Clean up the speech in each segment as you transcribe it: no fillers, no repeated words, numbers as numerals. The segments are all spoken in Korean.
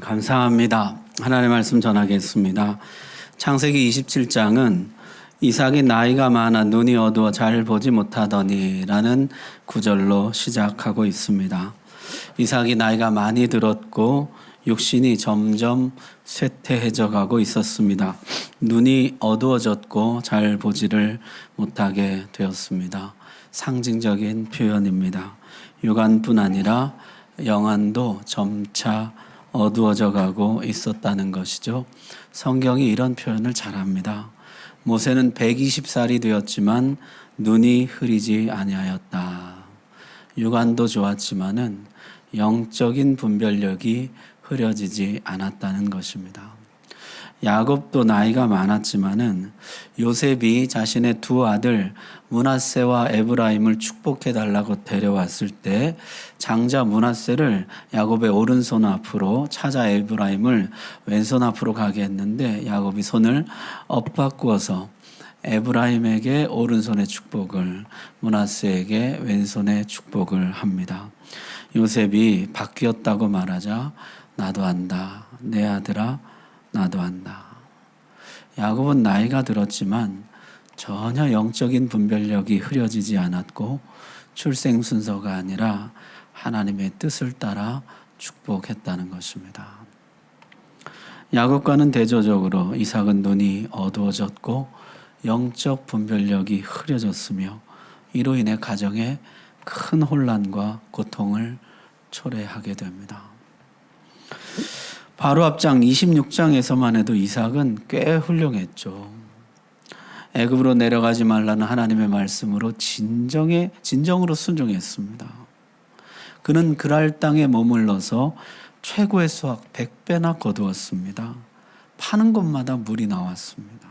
감사합니다. 하나님의 말씀 전하겠습니다. 창세기 27장은 이삭이 나이가 많아 눈이 어두워 잘 보지 못하더니 라는 구절로 시작하고 있습니다. 이삭이 나이가 많이 들었고 육신이 점점 쇠퇴해져 가고 있었습니다. 눈이 어두워졌고 잘 보지를 못하게 되었습니다. 상징적인 표현입니다. 육안뿐 아니라 영안도 점차 어두워져 가고 있었다는 것이죠. 성경이 이런 표현을 잘합니다. 모세는 120살이 되었지만 눈이 흐리지 아니하였다. 육안도 좋았지만은 영적인 분별력이 흐려지지 않았다는 것입니다. 야곱도 나이가 많았지만은 요셉이 자신의 두 아들 므낫세와 에브라임을 축복해 달라고 데려왔을 때 장자 므낫세를 야곱의 오른손 앞으로 차자 에브라임을 왼손 앞으로 가게 했는데 야곱이 손을 엇바꾸어서 에브라임에게 오른손의 축복을 므낫세에게 왼손의 축복을 합니다. 요셉이 바뀌었다고 말하자 나도 안다. 내 아들아 나도 안다. 야곱은 나이가 들었지만 전혀 영적인 분별력이 흐려지지 않았고 출생 순서가 아니라 하나님의 뜻을 따라 축복했다는 것입니다. 야곱과는 대조적으로 이삭은 눈이 어두워졌고 영적 분별력이 흐려졌으며 이로 인해 가정에 큰 혼란과 고통을 초래하게 됩니다. 바로 앞장 26장에서만 해도 이삭은 꽤 훌륭했죠. 애굽으로 내려가지 말라는 하나님의 말씀으로 진정으로 순종했습니다. 그는 그랄 땅에 머물러서 최고의 수확 100배나 거두었습니다. 파는 곳마다 물이 나왔습니다.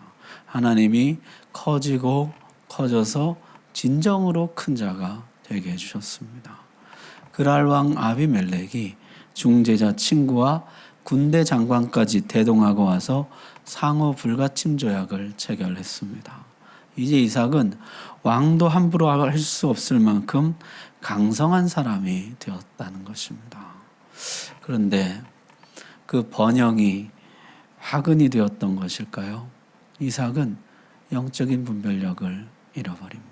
하나님이 커지고 커져서 진정으로 큰 자가 되게 해주셨습니다. 그랄 왕 아비멜렉이 중재자 친구와 군대 장관까지 대동하고 와서 상호 불가침 조약을 체결했습니다. 이제 이삭은 왕도 함부로 할 수 없을 만큼 강성한 사람이 되었다는 것입니다. 그런데 그 번영이 화근이 되었던 것일까요? 이삭은 영적인 분별력을 잃어버립니다.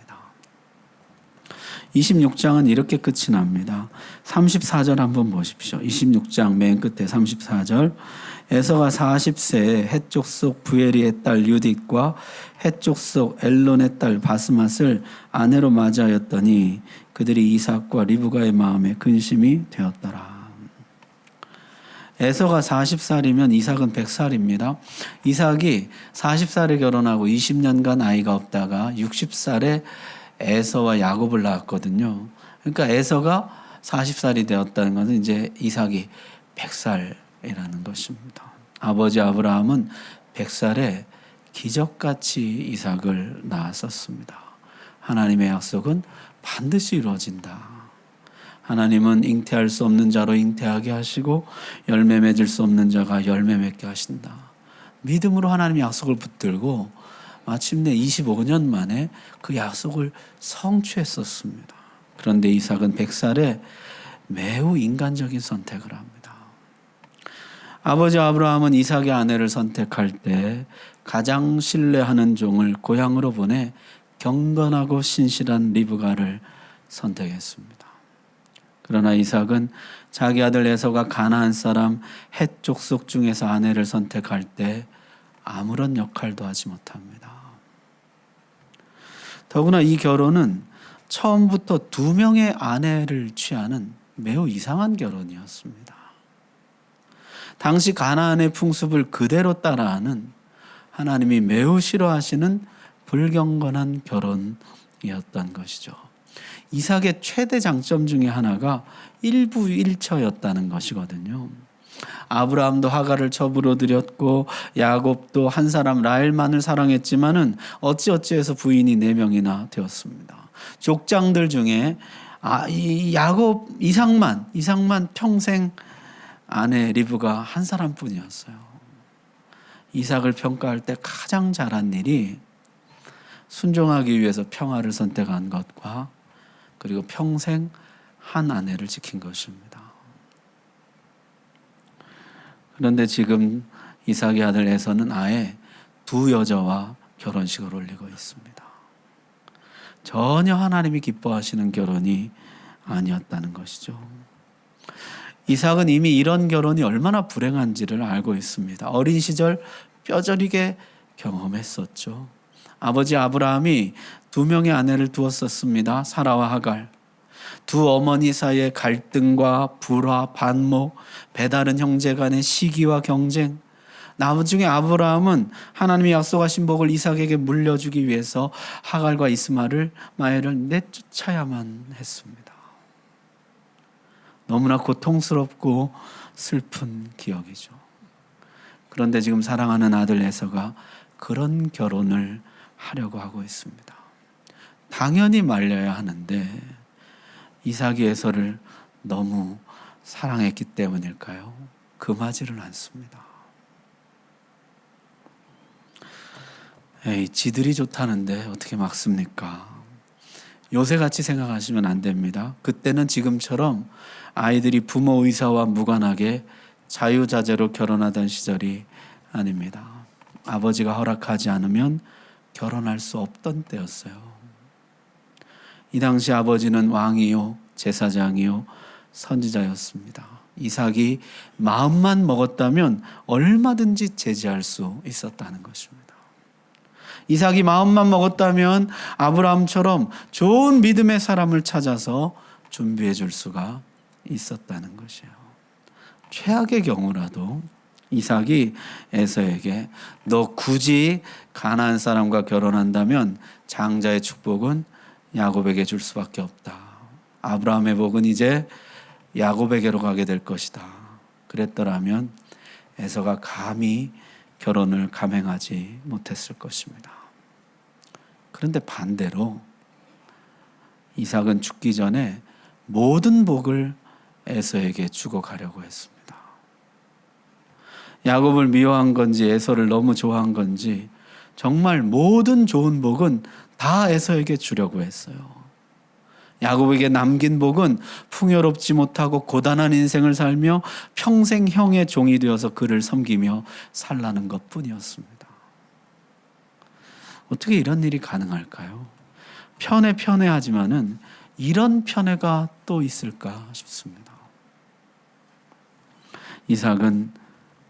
26장은 이렇게 끝이 납니다. 34절 한번 보십시오. 26장 맨 끝에 34절. 에서가 40세에 헷족 속 부에리의 딸 유딧과 헷족 속 엘론의 딸 바스맛을 아내로 맞이하였더니 그들이 이삭과 리브가의 마음에 근심이 되었더라. 에서가 40살이면 이삭은 100살입니다. 이삭이 40살에 결혼하고 20년간 아이가 없다가 60살에 에서와 야곱을 낳았거든요. 그러니까 에서가 40살이 되었다는 것은 이제 이삭이 100살이라는 것입니다. 아버지 아브라함은 100살에 기적같이 이삭을 낳았었습니다. 하나님의 약속은 반드시 이루어진다. 하나님은 잉태할 수 없는 자로 잉태하게 하시고 열매 맺을 수 없는 자가 열매 맺게 하신다. 믿음으로 하나님의 약속을 붙들고 마침내 25년 만에 그 약속을 성취했었습니다. 그런데 이삭은 100살에 매우 인간적인 선택을 합니다. 아버지 아브라함은 이삭의 아내를 선택할 때 가장 신뢰하는 종을 고향으로 보내 경건하고 신실한 리브가를 선택했습니다. 그러나 이삭은 자기 아들 에서가 가나안 사람 헷 족속 중에서 아내를 선택할 때 아무런 역할도 하지 못합니다. 더구나 이 결혼은 처음부터 2명의 아내를 취하는 매우 이상한 결혼이었습니다. 당시 가나안의 풍습을 그대로 따라하는 하나님이 매우 싫어하시는 불경건한 결혼이었던 것이죠. 이삭의 최대 장점 중에 하나가 일부일처였다는 것이거든요. 아브라함도 하갈을 첩으로 들였고 야곱도 한 사람 라헬만을 사랑했지만은 어찌어찌해서 부인이 4명이나 되었습니다. 족장들 중에 이 야곱 이삭만 평생 아내 리브가 한 사람뿐이었어요. 이삭을 평가할 때 가장 잘한 일이 순종하기 위해서 평화를 선택한 것과 그리고 평생 한 아내를 지킨 것입니다. 그런데 지금 이삭의 아들 에서는 아예 두 여자와 결혼식을 올리고 있습니다. 전혀 하나님이 기뻐하시는 결혼이 아니었다는 것이죠. 이삭은 이미 이런 결혼이 얼마나 불행한지를 알고 있습니다. 어린 시절 뼈저리게 경험했었죠. 아버지 아브라함이 두 명의 아내를 두었었습니다. 사라와 하갈. 두 어머니 사이의 갈등과 불화, 반목, 배다른 형제 간의 시기와 경쟁. 나중에 아브라함은 하나님이 약속하신 복을 이삭에게 물려주기 위해서 하갈과 이스마엘을 내쫓아야만 했습니다. 너무나 고통스럽고 슬픈 기억이죠. 그런데 지금 사랑하는 아들 에서가 그런 결혼을 하려고 하고 있습니다. 당연히 말려야 하는데 이삭이 에서를 너무 사랑했기 때문일까요? 금하지를 않습니다. 에이, 지들이 좋다는데 어떻게 막습니까? 요새같이 생각하시면 안 됩니다. 그때는 지금처럼 아이들이 부모 의사와 무관하게 자유자재로 결혼하던 시절이 아닙니다. 아버지가 허락하지 않으면 결혼할 수 없던 때였어요. 이 당시 아버지는 왕이요, 제사장이요, 선지자였습니다. 이삭이 마음만 먹었다면 얼마든지 제지할 수 있었다는 것입니다. 이삭이 마음만 먹었다면 아브라함처럼 좋은 믿음의 사람을 찾아서 준비해 줄 수가 있었다는 것이에요. 최악의 경우라도 이삭이 에서에게 너 굳이 가나안 사람과 결혼한다면 장자의 축복은 야곱에게 줄 수밖에 없다. 아브라함의 복은 이제 야곱에게로 가게 될 것이다. 그랬더라면 에서가 감히 결혼을 감행하지 못했을 것입니다. 그런데 반대로 이삭은 죽기 전에 모든 복을 에서에게 주고 가려고 했습니다. 야곱을 미워한 건지 에서를 너무 좋아한 건지 정말 모든 좋은 복은 다 에서에게 주려고 했어요. 야곱에게 남긴 복은 풍요롭지 못하고 고단한 인생을 살며 평생 형의 종이 되어서 그를 섬기며 살라는 것뿐이었습니다. 어떻게 이런 일이 가능할까요? 편애하지만은 이런 편애가 또 있을까 싶습니다. 이삭은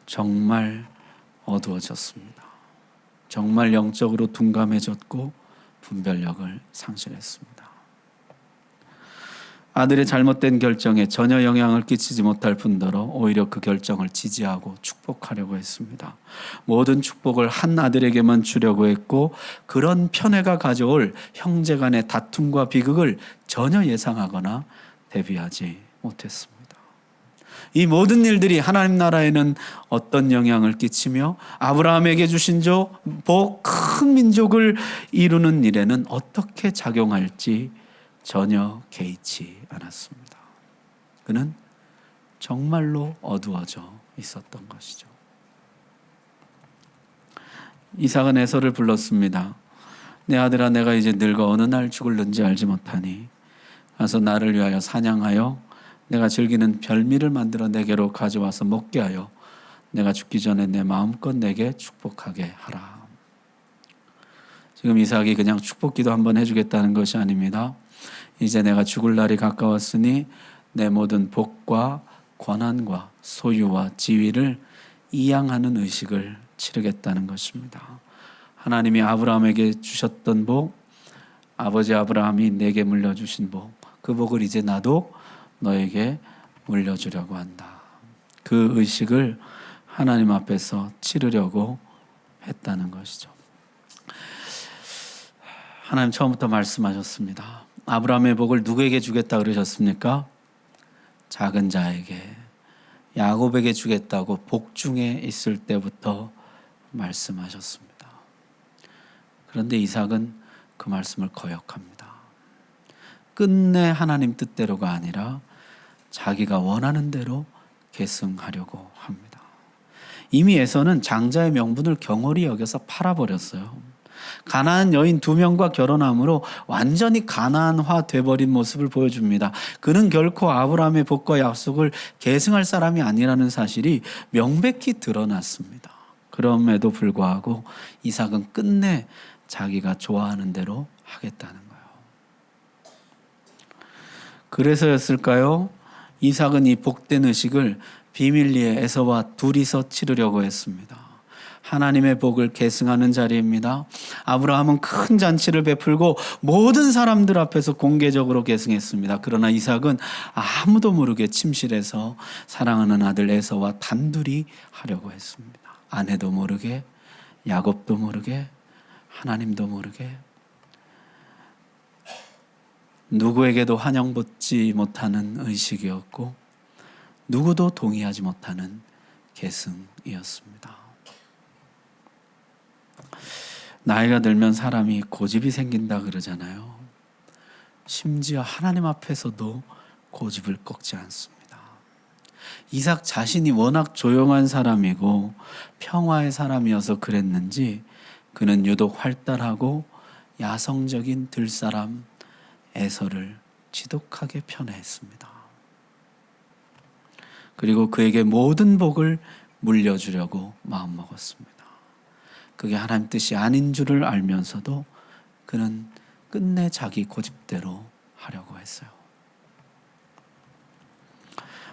정말 어두워졌습니다. 정말 영적으로 둔감해졌고 분별력을 상실했습니다. 아들의 잘못된 결정에 전혀 영향을 끼치지 못할 뿐더러 오히려 그 결정을 지지하고 축복하려고 했습니다. 모든 축복을 한 아들에게만 주려고 했고 그런 편애가 가져올 형제 간의 다툼과 비극을 전혀 예상하거나 대비하지 못했습니다. 이 모든 일들이 하나님 나라에는 어떤 영향을 끼치며 아브라함에게 주신 복, 큰 민족을 이루는 일에는 어떻게 작용할지 전혀 개의치 않았습니다. 그는 정말로 어두워져 있었던 것이죠. 이삭은 에서를 불렀습니다. 내 아들아, 내가 이제 늙어 어느 날 죽을는지 알지 못하니 가서 나를 위하여 사냥하여 내가 즐기는 별미를 만들어 내게로 가져와서 먹게 하여 내가 죽기 전에 내 마음껏 내게 축복하게 하라. 지금 이삭이 그냥 축복기도 한번 해주겠다는 것이 아닙니다. 이제 내가 죽을 날이 가까웠으니 내 모든 복과 권한과 소유와 지위를 이양하는 의식을 치르겠다는 것입니다. 하나님이 아브라함에게 주셨던 복, 아버지 아브라함이 내게 물려주신 복, 그 복을 이제 나도 너에게 물려주려고 한다. 그 의식을 하나님 앞에서 치르려고 했다는 것이죠. 하나님 처음부터 말씀하셨습니다. 아브라함의 복을 누구에게 주겠다 그러셨습니까? 작은 자에게, 야곱에게 주겠다고 복중에 있을 때부터 말씀하셨습니다. 그런데 이삭은 그 말씀을 거역합니다. 끝내 하나님 뜻대로가 아니라 자기가 원하는 대로 계승하려고 합니다. 이미 에서는 장자의 명분을 경홀히 여겨서 팔아버렸어요. 가나안 여인 2명과 결혼함으로 완전히 가나안화 돼버린 모습을 보여줍니다. 그는 결코 아브라함의 복과 약속을 계승할 사람이 아니라는 사실이 명백히 드러났습니다. 그럼에도 불구하고 이삭은 끝내 자기가 좋아하는 대로 하겠다는 거예요. 그래서였을까요? 이삭은 이 복된 의식을 비밀리에 에서와 둘이서 치르려고 했습니다. 하나님의 복을 계승하는 자리입니다. 아브라함은 큰 잔치를 베풀고 모든 사람들 앞에서 공개적으로 계승했습니다. 그러나 이삭은 아무도 모르게 침실에서 사랑하는 아들 에서와 단둘이 하려고 했습니다. 아내도 모르게, 야곱도 모르게, 하나님도 모르게, 누구에게도 환영받지 못하는 의식이었고 누구도 동의하지 못하는 계승이었습니다. 나이가 들면 사람이 고집이 생긴다 그러잖아요. 심지어 하나님 앞에서도 고집을 꺾지 않습니다. 이삭 자신이 워낙 조용한 사람이고 평화의 사람이어서 그랬는지 그는 유독 활달하고 야성적인 들사람 에서를 지독하게 편애했습니다. 그리고 그에게 모든 복을 물려주려고 마음먹었습니다. 그게 하나님 뜻이 아닌 줄을 알면서도 그는 끝내 자기 고집대로 하려고 했어요.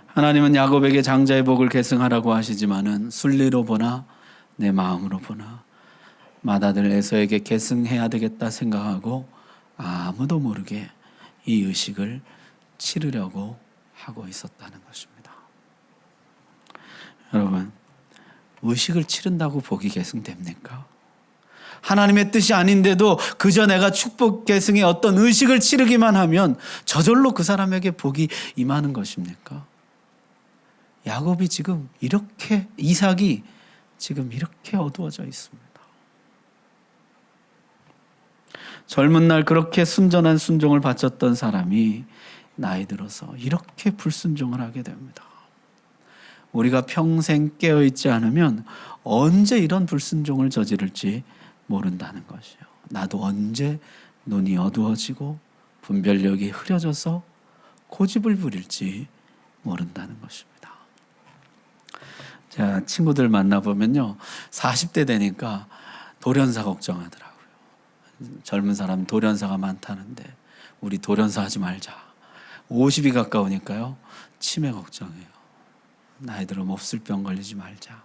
하나님은 야곱에게 장자의 복을 계승하라고 하시지만은 순리로 보나 내 마음으로 보나 맏아들 에서에게 계승해야 되겠다 생각하고 아무도 모르게 이 의식을 치르려고 하고 있었다는 것입니다. 여러분, 의식을 치른다고 복이 계승됩니까? 하나님의 뜻이 아닌데도 그저 내가 축복 계승의 어떤 의식을 치르기만 하면 저절로 그 사람에게 복이 임하는 것입니까? 야곱이 지금 이렇게, 이삭이 지금 이렇게 어두워져 있습니다. 젊은 날 그렇게 순전한 순종을 바쳤던 사람이 나이 들어서 이렇게 불순종을 하게 됩니다. 우리가 평생 깨어있지 않으면 언제 이런 불순종을 저지를지 모른다는 것이에요. 나도 언제 눈이 어두워지고 분별력이 흐려져서 고집을 부릴지 모른다는 것입니다. 제가 친구들 만나보면요, 40대 되니까 돌연사 걱정하더라고요. 젊은 사람 돌연사가 많다는데 우리 돌연사 하지 말자. 50이 가까우니까요, 치매 걱정해요. 나이 들어 몹쓸 병 걸리지 말자.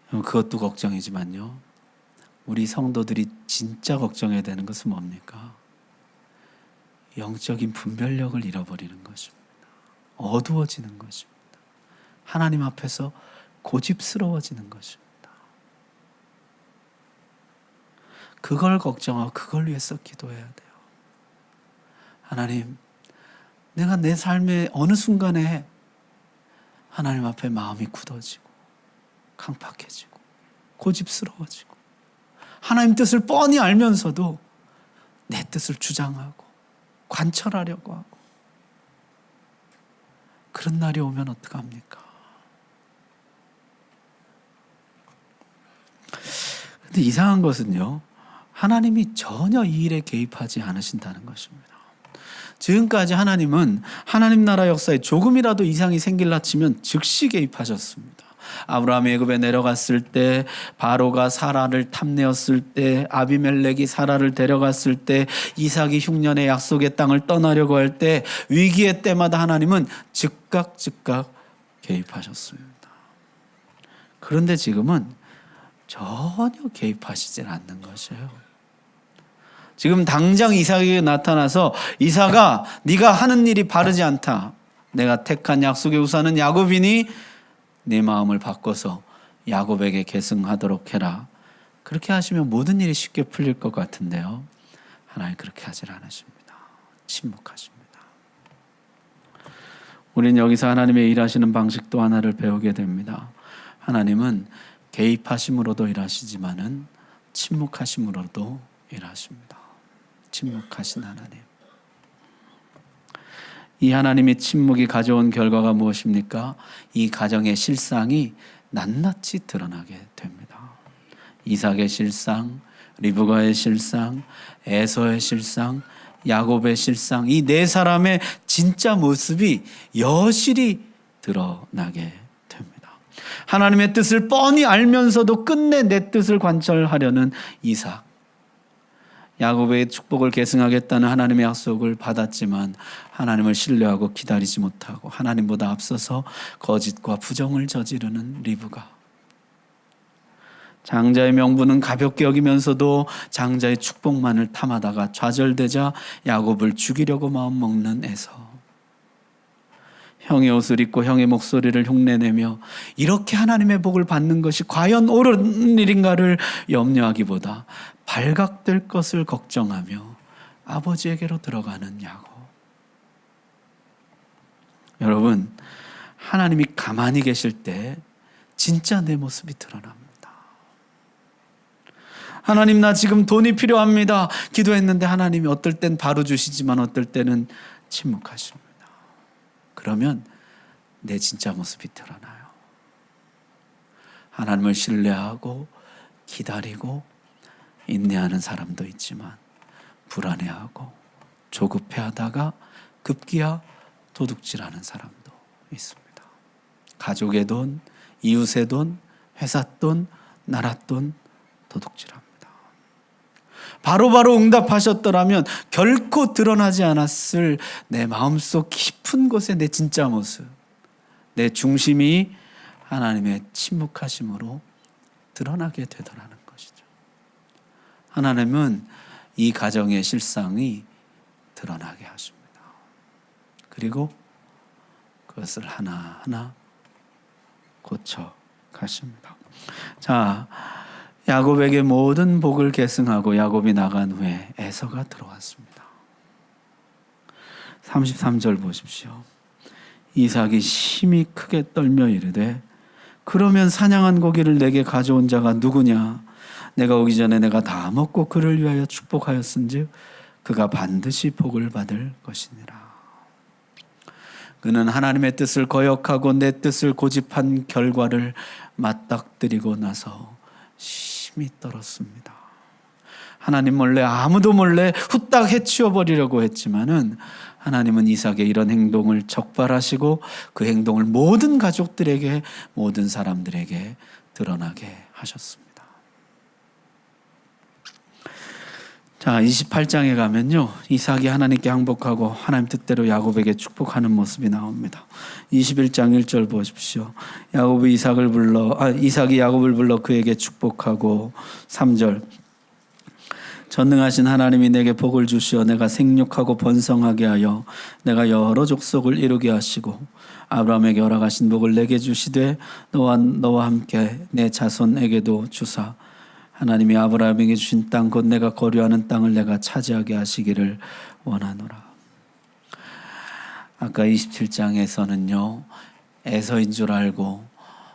그것도 걱정이지만요, 우리 성도들이 진짜 걱정해야 되는 것은 뭡니까? 영적인 분별력을 잃어버리는 것입니다. 어두워지는 것입니다. 하나님 앞에서 고집스러워지는 것입니다. 그걸 걱정하고 그걸 위해서 기도해야 돼요. 하나님, 내가 내 삶의 어느 순간에 하나님 앞에 마음이 굳어지고 강팍해지고 고집스러워지고 하나님 뜻을 뻔히 알면서도 내 뜻을 주장하고 관철하려고 하고 그런 날이 오면 어떡합니까? 근데 이상한 것은요, 하나님이 전혀 이 일에 개입하지 않으신다는 것입니다. 지금까지 하나님은 하나님 나라 역사에 조금이라도 이상이 생길라 치면 즉시 개입하셨습니다. 아브라함이 애굽에 내려갔을 때, 바로가 사라를 탐내었을 때, 아비멜렉이 사라를 데려갔을 때, 이삭이 흉년의 약속의 땅을 떠나려고 할 때, 위기의 때마다 하나님은 즉각 개입하셨습니다. 그런데 지금은 전혀 개입하시질 않는 것이에요. 지금 당장 이삭에게 나타나서 이삭아, 네가 하는 일이 바르지 않다. 내가 택한 약속의 우사는 야곱이니 네 마음을 바꿔서 야곱에게 계승하도록 해라. 그렇게 하시면 모든 일이 쉽게 풀릴 것 같은데요, 하나님 그렇게 하질 않으십니다. 침묵하십니다. 우리는 여기서 하나님의 일하시는 방식 또 하나를 배우게 됩니다. 하나님은 개입하심으로도 일하시지만은 침묵하심으로도 일하십니다. 침묵하신 하나님. 이 하나님의 침묵이 가져온 결과가 무엇입니까? 이 가정의 실상이 낱낱이 드러나게 됩니다. 이삭의 실상, 리브가의 실상, 에서의 실상, 야곱의 실상, 이 네 사람의 진짜 모습이 여실히 드러나게 됩니다. 하나님의 뜻을 뻔히 알면서도 끝내 내 뜻을 관철하려는 이삭, 야곱의 축복을 계승하겠다는 하나님의 약속을 받았지만 하나님을 신뢰하고 기다리지 못하고 하나님보다 앞서서 거짓과 부정을 저지르는 리브가, 장자의 명분은 가볍게 여기면서도 장자의 축복만을 탐하다가 좌절되자 야곱을 죽이려고 마음먹는 에서, 형의 옷을 입고 형의 목소리를 흉내내며 이렇게 하나님의 복을 받는 것이 과연 옳은 일인가를 염려하기보다 발각될 것을 걱정하며 아버지에게로 들어가는 야곱. 여러분, 하나님이 가만히 계실 때 진짜 내 모습이 드러납니다. 하나님, 나 지금 돈이 필요합니다. 기도했는데 하나님이 어떨 땐 바로 주시지만 어떨 때는 침묵하십니다. 그러면 내 진짜 모습이 드러나요. 하나님을 신뢰하고 기다리고 인내하는 사람도 있지만 불안해하고 조급해하다가 급기야 도둑질하는 사람도 있습니다. 가족의 돈, 이웃의 돈, 회사 돈, 나라 돈 도둑질합니다. 바로바로 응답하셨더라면 결코 드러나지 않았을 내 마음속 깊은 곳에 내 진짜 모습, 내 중심이 하나님의 침묵하심으로 드러나게 되더라는 것이죠. 하나님은 이 가정의 실상이 드러나게 하십니다. 그리고 그것을 하나하나 고쳐 가십니다. 자, 야곱에게 모든 복을 계승하고 야곱이 나간 후에 에서가 들어왔습니다. 33절 보십시오. 이삭이 심히 크게 떨며 이르되 그러면 사냥한 고기를 내게 가져온 자가 누구냐? 내가 오기 전에 내가 다 먹고 그를 위하여 축복하였은즉 그가 반드시 복을 받을 것이니라. 그는 하나님의 뜻을 거역하고 내 뜻을 고집한 결과를 맞닥뜨리고 나서 심히 떨었습니다. 하나님 몰래, 아무도 몰래 후딱 해치워버리려고 했지만은 하나님은 이삭의 이런 행동을 적발하시고 그 행동을 모든 가족들에게, 모든 사람들에게 드러나게 하셨습니다. 자, 28장에 가면요, 이삭이 하나님께 항복하고 하나님 뜻대로 야곱에게 축복하는 모습이 나옵니다. 21장 1절 보십시오. 이삭이 야곱을 불러 그에게 축복하고 3절, 전능하신 하나님이 내게 복을 주시어 내가 생육하고 번성하게 하여 내가 여러 족속을 이루게 하시고 아브라함에게 허락하신 복을 내게 주시되 너와 함께 내 자손에게도 주사 하나님이 아브라함에게 주신 땅 곧 내가 거류하는 땅을 내가 차지하게 하시기를 원하노라. 아까 27장에서는요 에서인 줄 알고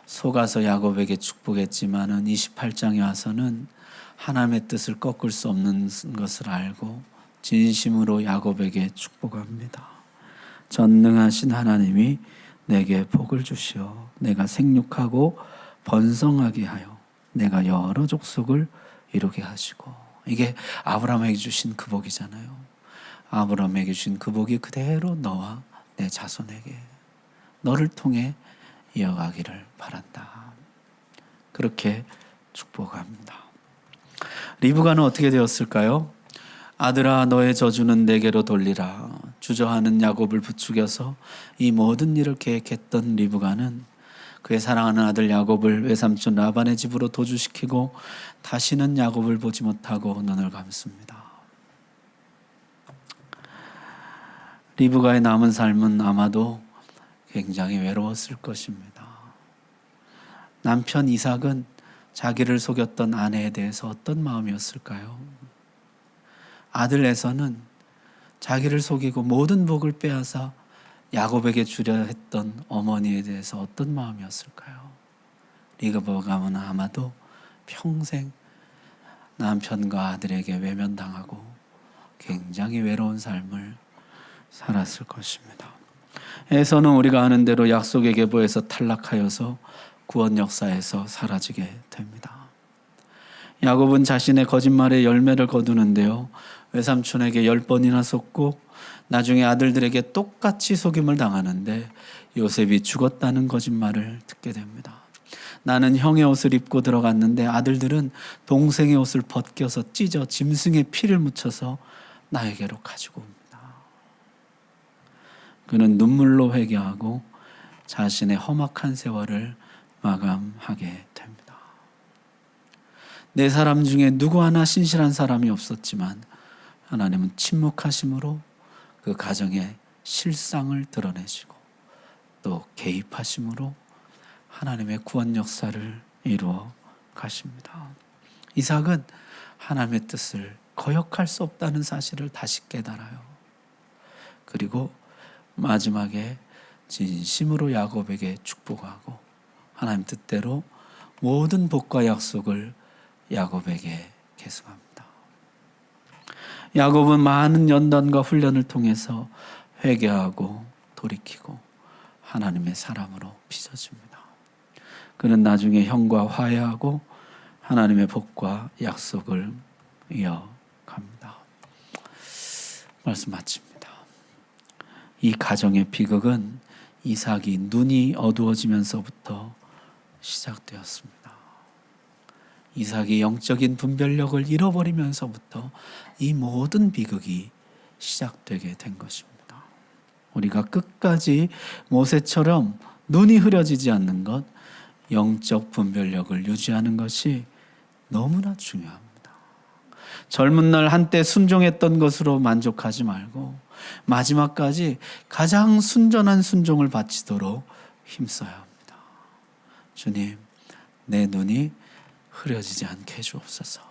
속아서 야곱에게 축복했지만은 28장에 와서는 하나님의 뜻을 꺾을 수 없는 것을 알고 진심으로 야곱에게 축복합니다. 전능하신 하나님이 내게 복을 주시어 내가 생육하고 번성하게 하여 내가 여러 족속을 이루게 하시고, 이게 아브라함에게 주신 그 복이잖아요. 아브라함에게 주신 그 복이 그대로 너와 내 자손에게, 너를 통해 이어가기를 바란다. 그렇게 축복합니다. 리브가는 어떻게 되었을까요? 아들아, 너의 저주는 내게로 돌리라. 주저하는 야곱을 부추겨서 이 모든 일을 계획했던 리브가는 그의 사랑하는 아들 야곱을 외삼촌 라반의 집으로 도주시키고 다시는 야곱을 보지 못하고 눈을 감습니다. 리브가의 남은 삶은 아마도 굉장히 외로웠을 것입니다. 남편 이삭은 자기를 속였던 아내에 대해서 어떤 마음이었을까요? 아들 에서는 자기를 속이고 모든 복을 빼앗아 야곱에게 주려 했던 어머니에 대해서 어떤 마음이었을까요? 리브가는 아마도 평생 남편과 아들에게 외면당하고 굉장히 외로운 삶을 살았을 것입니다. 에서는 우리가 아는 대로 약속의 계보에서 탈락하여서 구원 역사에서 사라지게 됩니다. 야곱은 자신의 거짓말의 열매를 거두는데요. 외삼촌에게 10번이나 속고 나중에 아들들에게 똑같이 속임을 당하는데 요셉이 죽었다는 거짓말을 듣게 됩니다. 나는 형의 옷을 입고 들어갔는데 아들들은 동생의 옷을 벗겨서 찢어 짐승의 피를 묻혀서 나에게로 가지고 옵니다. 그는 눈물로 회개하고 자신의 험악한 세월을 마감하게 됩니다. 네 사람 중에 누구 하나 신실한 사람이 없었지만 하나님은 침묵하심으로 그 가정의 실상을 드러내시고 또 개입하심으로 하나님의 구원 역사를 이루어 가십니다. 이삭은 하나님의 뜻을 거역할 수 없다는 사실을 다시 깨달아요. 그리고 마지막에 진심으로 야곱에게 축복하고 하나님 뜻대로 모든 복과 약속을 야곱에게 계승합니다. 야곱은 많은 연단과 훈련을 통해서 회개하고 돌이키고 하나님의 사람으로 빚어집니다. 그는 나중에 형과 화해하고 하나님의 복과 약속을 이어갑니다. 말씀 마칩니다. 이 가정의 비극은 이삭이 눈이 어두워지면서부터 시작되었습니다. 이삭이 영적인 분별력을 잃어버리면서부터 이 모든 비극이 시작되게 된 것입니다. 우리가 끝까지 모세처럼 눈이 흐려지지 않는 것, 영적 분별력을 유지하는 것이 너무나 중요합니다. 젊은 날 한때 순종했던 것으로 만족하지 말고 마지막까지 가장 순전한 순종을 바치도록 힘써야 합니다. 주님, 내 눈이 흐려지지 않게 해주옵소서.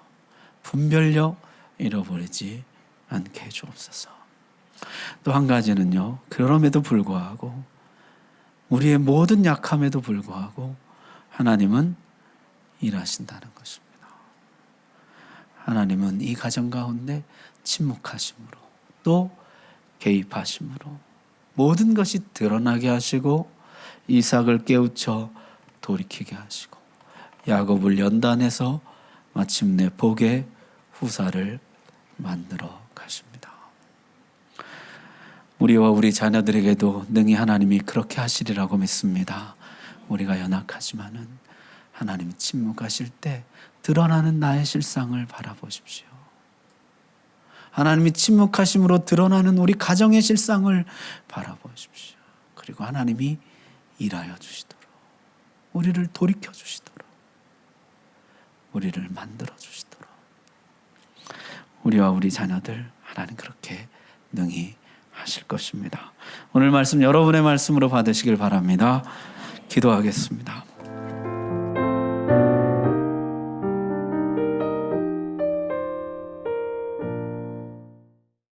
분별력 잃어버리지 않게 해주옵소서. 또 한 가지는요, 그럼에도 불구하고 우리의 모든 약함에도 불구하고 하나님은 일하신다는 것입니다. 하나님은 이 가정 가운데 침묵하심으로 또 개입하심으로 모든 것이 드러나게 하시고 이삭을 깨우쳐 돌이키게 하시고 야곱을 연단해서 마침내 복의 후사를 만들어 가십니다. 우리와 우리 자녀들에게도 능히 하나님이 그렇게 하시리라고 믿습니다. 우리가 연약하지만은 하나님이 침묵하실 때 드러나는 나의 실상을 바라보십시오. 하나님이 침묵하심으로 드러나는 우리 가정의 실상을 바라보십시오. 그리고 하나님이 일하여 주시도록, 우리를 돌이켜 주시도록, 우리를 만들어 주시도록 우리와 우리 자녀들 하나님 그렇게 능히 하실 것입니다. 오늘 말씀 여러분의 말씀으로 받으시길 바랍니다. 기도하겠습니다.